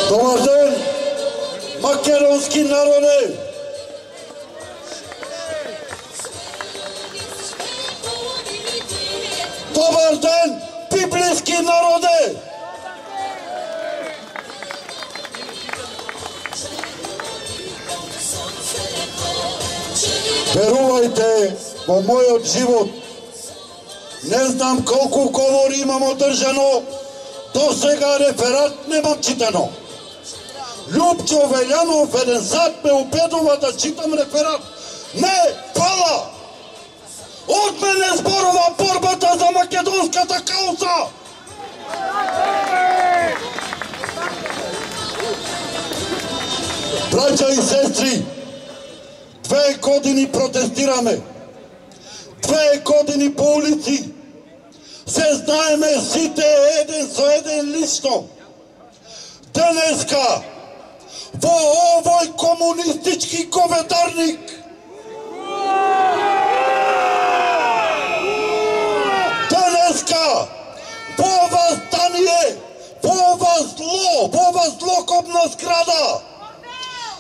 Добър ден, македонски народе! Добър ден, библейски народе! Верувайте во мојот живот. Не знам колку говори имам одржано, до сега реферат немам читано. Любчо Велјанов еден сат ме убедува да читам реферат. Не, фала! Од мене зборува борбата за македонската кауза! Браќа и сестри, 2 години протестираме. 2 години по улици. Се знаеме сите еден со еден лично. Денеска, во овој комунистички говедарник, денеска, во ова здание, во ова злокобна зграда,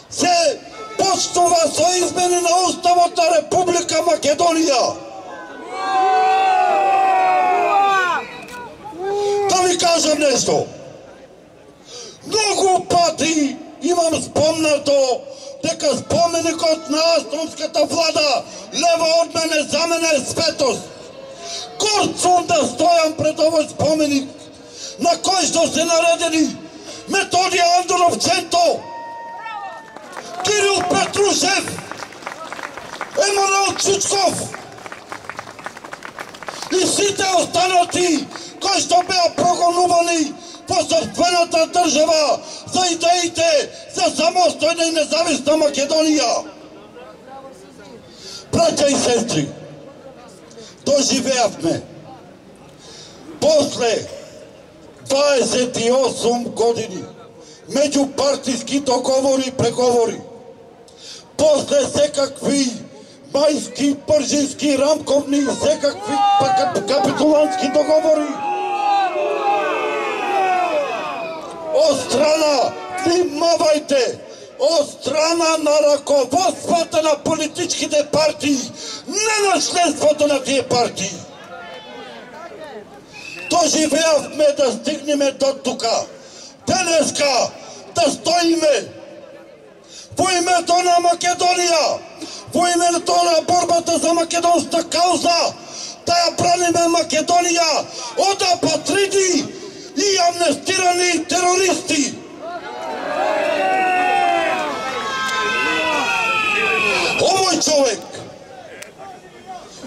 се почнува со измени на Уставот на Република Македонија. Да ви кажам нешто. Многу пати имам спомнато дека споменикот на астронската влада лево од мене за мене е светост. Горд сум да стојам пред овој споменик на кој што се наредени Методија Андонов Центо, Кирил Петрушев, Емануел Чучков и сите останати кои што беа прогонувани по собствената држава за идеите за самостојна и независна Македонија. Браќа и сестри, доживеавме после 28 години меѓупартиски договори и преговори, после секакви мајски, пржински, рамковни и секакви капитулантски договори, од страна, внимавајте, од страна на раководствата на политичките партии, не на членството на тие партии. Доживеавме да стигнеме до тука. Денеска да стоиме во името на Македонија, во името на борбата за македонска кауза, да ја браниме Македонија од апатриди и амнестирани терористи.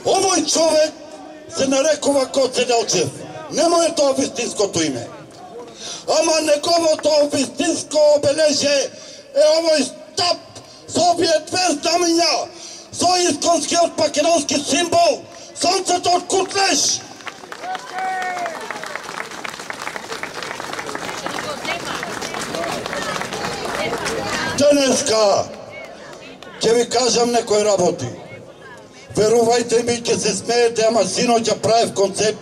Овој човек се нарекува Гоце Делчев. Нема е тоа вистинското име. Ама неговото вистинско обележје е овој стап со овие 2 знамења, со исконскиот македонски символ, сонцето од Кутлеш. Денеска ќе ви кажам некои работи. Верувајте ми, ќе се смеете, ама синоќа правев концепт.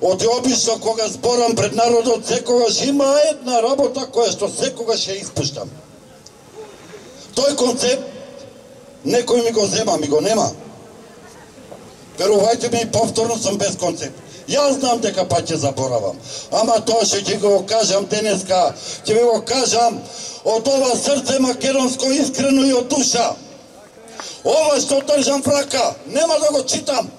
Од обично кога зборам пред народот, секогаш има една работа која што секогаш ја испуштам. Тој концепт некој ми го зема, ми го нема. Верувајте ми, повторно сум без концепт. Јас знам дека пак ќе заборавам, ама тоа што ќе го кажам денеска, ќе ви го кажам од ова срце македонско искрено и од душа. Ова што држам в рака, нема да го читам.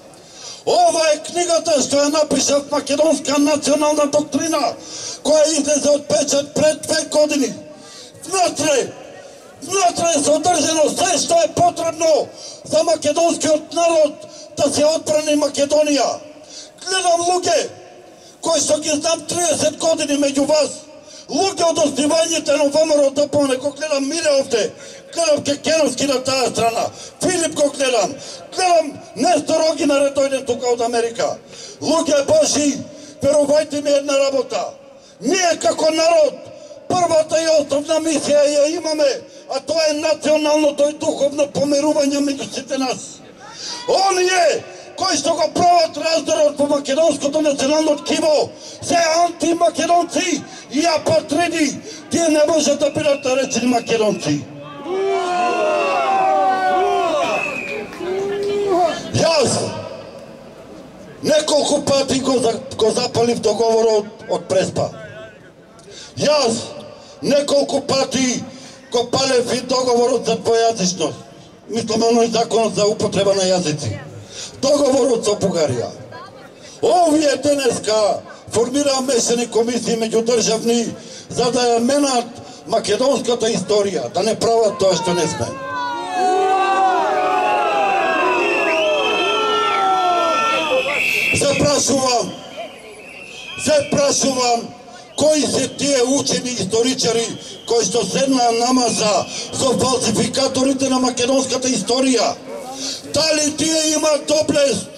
Ова е книгата што ја напишав Македонска национална доктрина, која излезе од печат пред 2 години. Внатре е содржано се што е потребно за македонскиот народ да се одбрани Македонија. Гледам луѓе кои што ги знам 30 години меѓу вас, луѓе од основањите на ВМРО ДПМНЕ, го гледам Миле овде, гледам Кекеновски на таа страна, Филип го гледам Нестор Огинар е дојден тука од Америка. Луѓе Божи, верувајте ми една работа. Ние како народ, првата и основна мисија ја имаме, а тоа е националното и духовно помирување меѓу сите нас. Оние кои што го прават раздорот по македонското национално ткиво се антимакедонци и апатриди. Тие не може да бидат наречени македонци. Јас неколку пати го запалив договорот од Преспа. Јас неколку пати го палев и договорот за двојазичност. Мислам оној законот за употреба на јазици. Договорот со Бугарија. Овие денеска формираа мешани комисии меѓудржавни за да ја менат македонската историја, да не прават тоа што не сме. Се прашувам, кои се тие учени историчари кои што седнаа на маса со фалсификаторите на македонската историја? Дали тие имат доблест?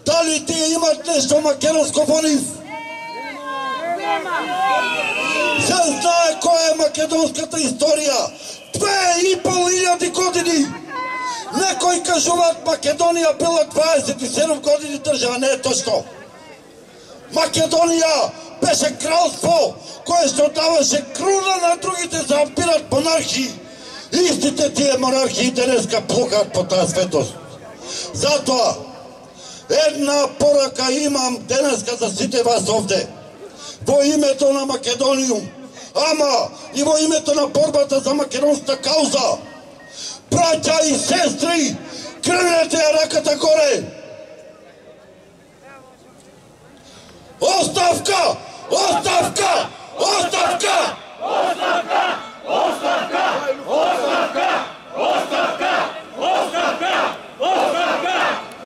Дали тие имат нешто македонско во нив? Се знае која е македонската историја. 2.500 години. Некои кажуваат Македонија била 27 години држава, не е точно. Македонија беше кралство кое што даваше круна на другите за да бидат монархии. Истите тие монархии денеска плукаат по таа светост. Затоа една порака имам денеска за сите вас овде. Во името на Македониум, ама и во името на борбата за македонската кауза. Браќа и сестри, кренете ја раката горе! Оставка! Оставка! Оставка!